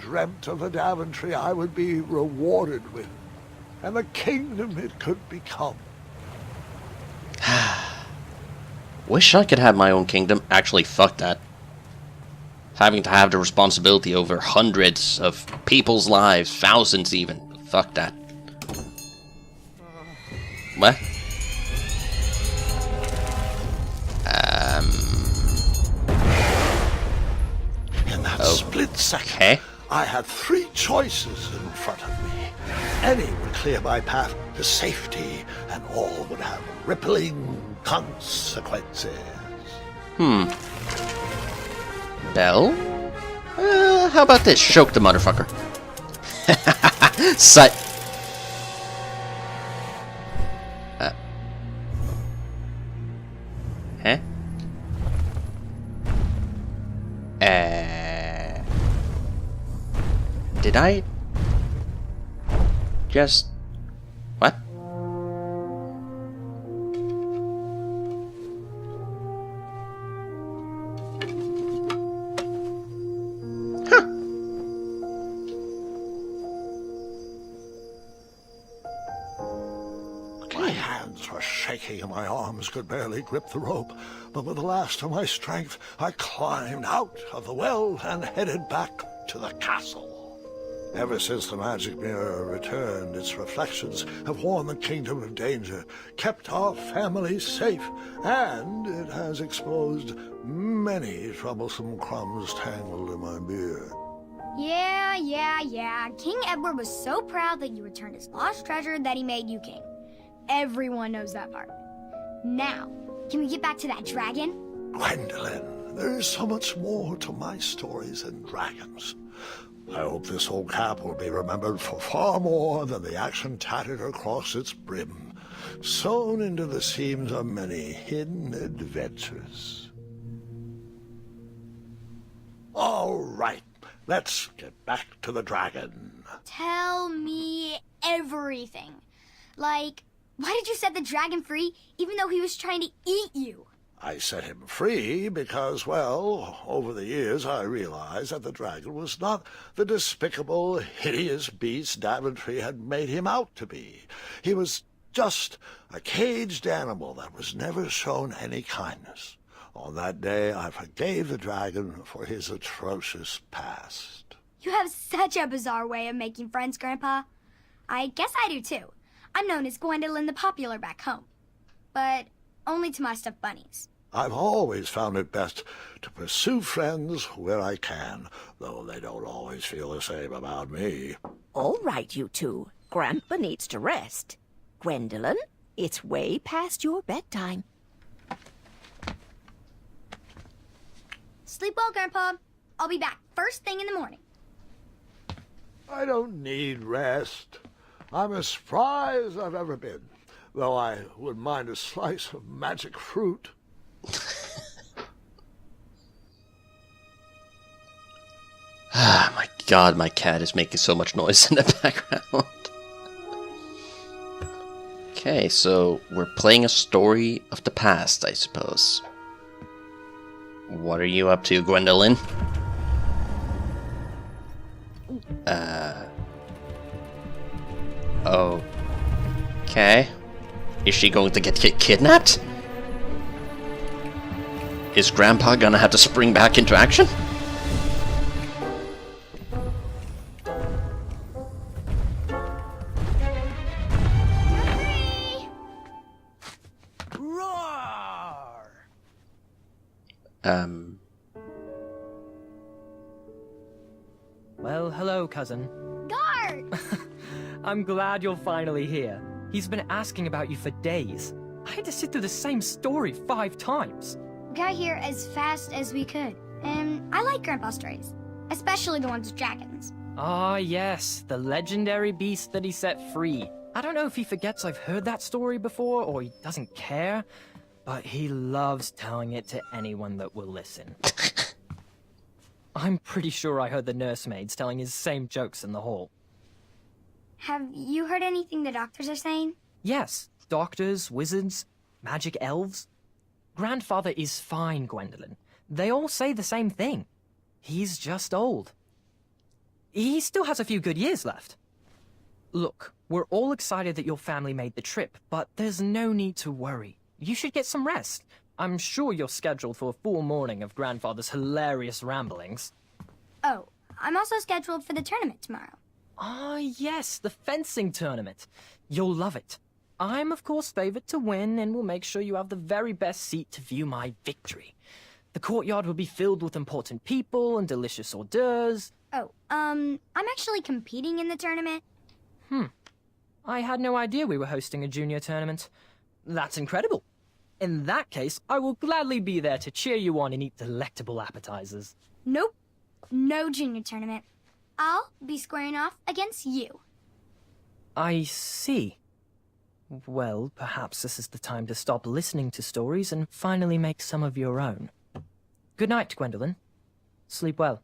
dreamt of the Daventry I would be rewarded with, and the kingdom it could become. Wish I could have my own kingdom. Actually, fuck that. Having to have the responsibility over hundreds of people's lives, thousands even. Fuck that. What? In that split second, Okay. I had three choices in front of me. Any would clear my path to safety, and all would have rippling consequences. Bell? How about this? Choke the motherfucker. Sight. Huh? Did I just... What? My hands were shaking and my arms could barely grip the rope, but with the last of my strength, I climbed out of the well and headed back to the castle. Ever since the magic mirror returned, its reflections have warned the kingdom of danger, kept our family safe, and it has exposed many troublesome crumbs tangled in my beard. Yeah. King Edward was so proud that you returned his lost treasure that he made you king. Everyone knows that part. Now, can we get back to that dragon? Gwendolyn, there is so much more to my stories than dragons. I hope this old cap will be remembered for far more than the action tattered across its brim, sewn into the seams of many hidden adventures. All right, let's get back to the dragon. Tell me everything. Like, why did you set the dragon free even though he was trying to eat you? I set him free because, well, over the years I realized that the dragon was not the despicable, hideous beast Daventry had made him out to be. He was just a caged animal that was never shown any kindness. On that day, I forgave the dragon for his atrocious past. You have such a bizarre way of making friends, Grandpa. I guess I do too. I'm known as Gwendolyn the Popular back home. But only to my stuffed bunnies. I've always found it best to pursue friends where I can, though they don't always feel the same about me. All right, you two. Grandpa needs to rest. Gwendolyn, it's way past your bedtime. Sleep well, Grandpa. I'll be back first thing in the morning. I don't need rest. I'm as spry as I've ever been, though I wouldn't mind a slice of magic fruit. Ah, my god, my cat is making so much noise in the background. Okay, so we're playing a story of the past, I suppose. What are you up to, Gwendolyn? Okay. Is she going to get kidnapped? Is Grandpa gonna have to spring back into action? Roar! Well, hello, cousin. Guard! I'm glad you're finally here. He's been asking about you for days. I had to sit through the same story 5 times. We got here as fast as we could. And I like Grandpa's stories. Especially the ones with dragons. Ah, yes, the legendary beast that he set free. I don't know if he forgets I've heard that story before, or he doesn't care, but he loves telling it to anyone that will listen. I'm pretty sure I heard the nursemaids telling his same jokes in the hall. Have you heard anything the doctors are saying? Yes, doctors, wizards, magic elves. Grandfather is fine, Gwendolyn. They all say the same thing. He's just old. he still has a few good years left. Look, we're all excited that your family made the trip, but there's no need to worry. You should get some rest. I'm sure you're scheduled for a full morning of Grandfather's hilarious ramblings. Oh, I'm also scheduled for the tournament tomorrow. Ah, yes, the fencing tournament. You'll love it. I'm, of course, favored to win, and will make sure you have the very best seat to view my victory. The courtyard will be filled with important people and delicious hors d'oeuvres. Oh, I'm actually competing in the tournament. I had no idea we were hosting a junior tournament. That's incredible. In that case, I will gladly be there to cheer you on and eat delectable appetizers. Nope, no junior tournament. I'll be squaring off against you. I see. Well, perhaps this is the time to stop listening to stories and finally make some of your own. Good night, Gwendolyn. Sleep well.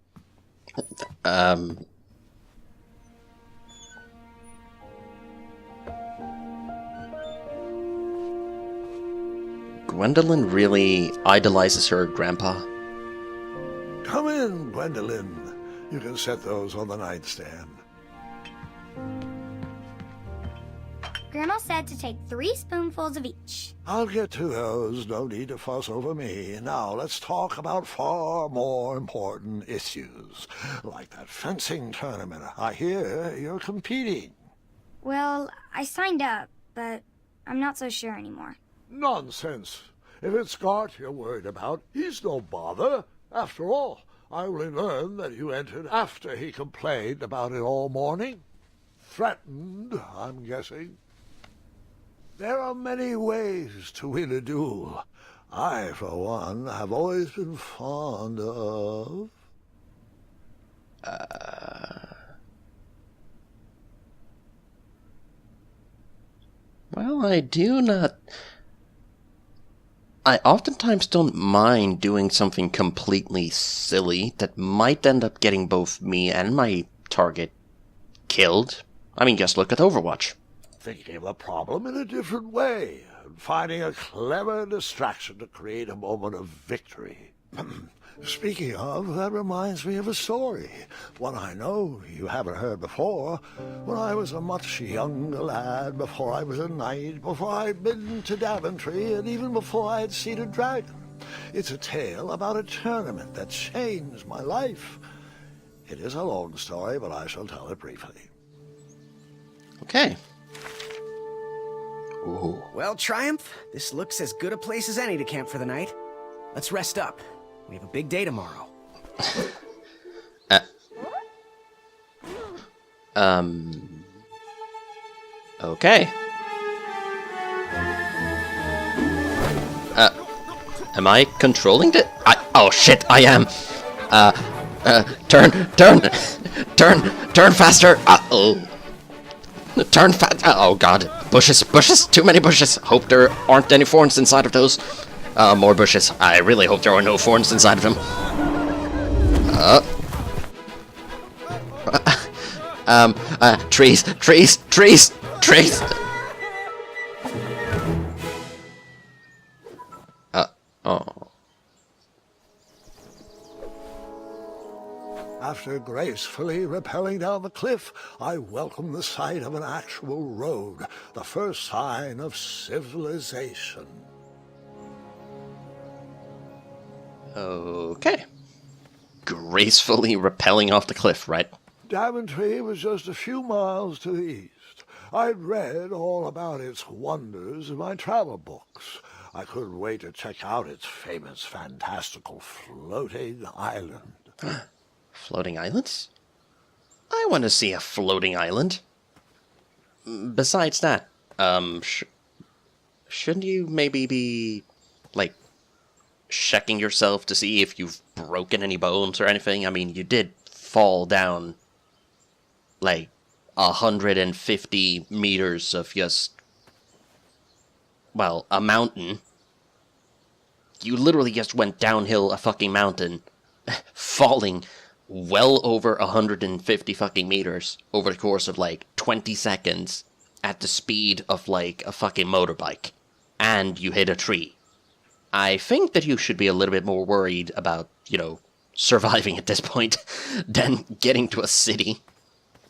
Gwendolyn really idolizes her grandpa. Come in, Gwendolyn. You can set those on the nightstand. Grandma said to take 3 spoonfuls of each. I'll get to those. No need to fuss over me. Now let's talk about far more important issues, like that fencing tournament. I hear you're competing. Well, I signed up, but I'm not so sure anymore. Nonsense. If it's Scott you're worried about, he's no bother. After all, I only learned that you entered after he complained about it all morning. Threatened, I'm guessing. There are many ways to win a duel. I, for one, have always been fond of... Well, I oftentimes don't mind doing something completely silly that might end up getting both me and my target killed. I mean, just look at Overwatch. Thinking of the problem in a different way, and finding a clever distraction to create a moment of victory. Speaking of, that reminds me of a story, one I know you haven't heard before. When I was a much younger lad, before I was a knight, before I'd been to Daventry, and even before I had seen a dragon. It's a tale about a tournament that changed my life. It is a long story, but I shall tell it briefly. Okay. Ooh. Well, Triumph, this looks as good a place as any to camp for the night. Let's rest up. We have a big day tomorrow. Okay. Am I controlling it? Oh shit, I am. Turn faster. Uh-oh. Turn fast. Oh god. Bushes. Too many bushes. Hope there aren't any thorns inside of those. More bushes. I really hope there are no thorns inside of them. Trees. Oh. After gracefully rappelling down the cliff, I welcomed the sight of an actual road, the first sign of civilization. Okay. Gracefully rappelling off the cliff, right? Daventry was just a few miles to the east. I'd read all about its wonders in my travel books. I couldn't wait to check out its famous, fantastical floating island. Floating islands? I want to see a floating island. Besides that, shouldn't you maybe be, like, checking yourself to see if you've broken any bones or anything? I mean, you did fall down, like, 150 meters of just, well, a mountain. You literally just went downhill a fucking mountain, falling well over 150 fucking meters over the course of, like, 20 seconds at the speed of, like, a fucking motorbike. And you hit a tree. I think that you should be a little bit more worried about, you know, surviving at this point than getting to a city.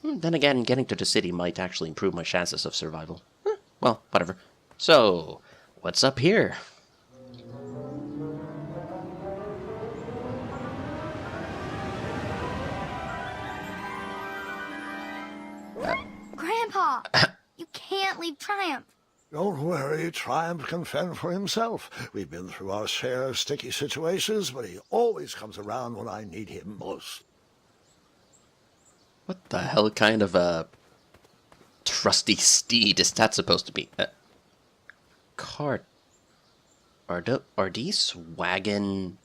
Then again, getting to the city might actually improve my chances of survival. Well, whatever. So, what's up here? Grandpa, you can't leave Triumph. Don't worry, Triumph can fend for himself. We've been through our share of sticky situations, but he always comes around when I need him most. What the hell kind of a trusty steed is that supposed to be? Cart. Are these wagon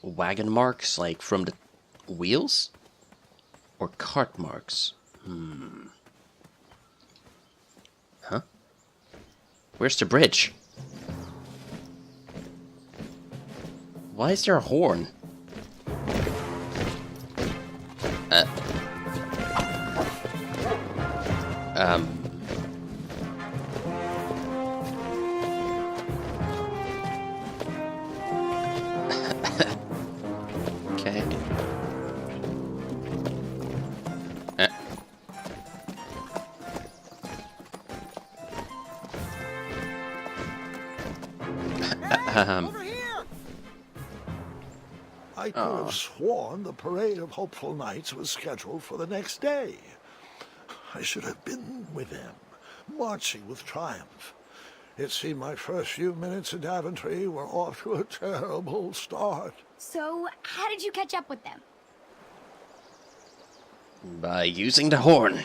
marks, like, from the wheels? Or cart marks? Huh? Where's the bridge? Why is there a horn? Okay. I could have sworn the parade of hopeful knights was scheduled for the next day. I should have been with them, marching with Triumph. It seemed my first few minutes in Daventry were off to a terrible start. So, how did you catch up with them? By using the horn.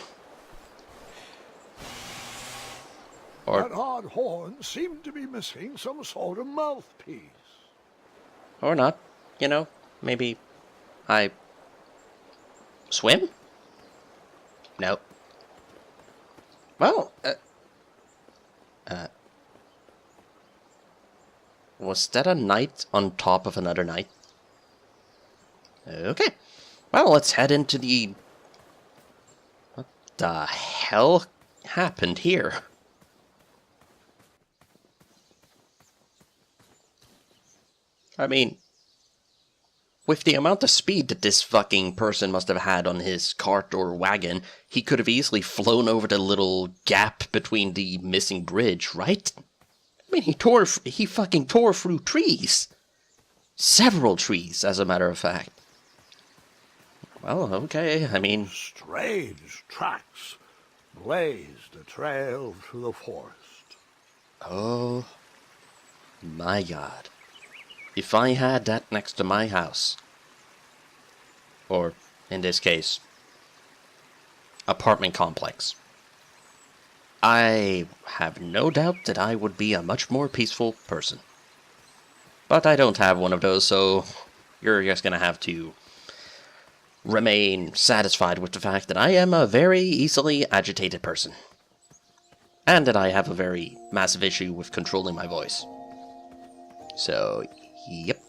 That odd horn seemed to be missing some sort of mouthpiece. Or not. You know, maybe I swim? No. Well, was that a knight on top of another knight? Okay. Well, let's head into the... What the hell happened here? I mean, with the amount of speed that this fucking person must have had on his cart or wagon, he could have easily flown over the little gap between the missing bridge, right? I mean, he fucking tore through trees. Several trees, as a matter of fact. Well, okay, I mean... Strange tracks blazed a trail through the forest. Oh, my God. If I had that next to my house, or, in this case, apartment complex, I have no doubt that I would be a much more peaceful person. But I don't have one of those, so you're just gonna have to remain satisfied with the fact that I am a very easily agitated person. And that I have a very massive issue with controlling my voice. So, yep.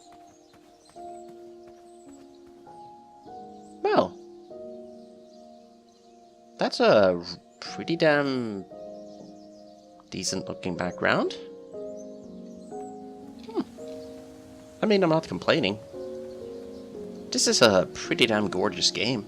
Well, that's a pretty damn decent looking background. I mean, I'm not complaining. This is a pretty damn gorgeous game.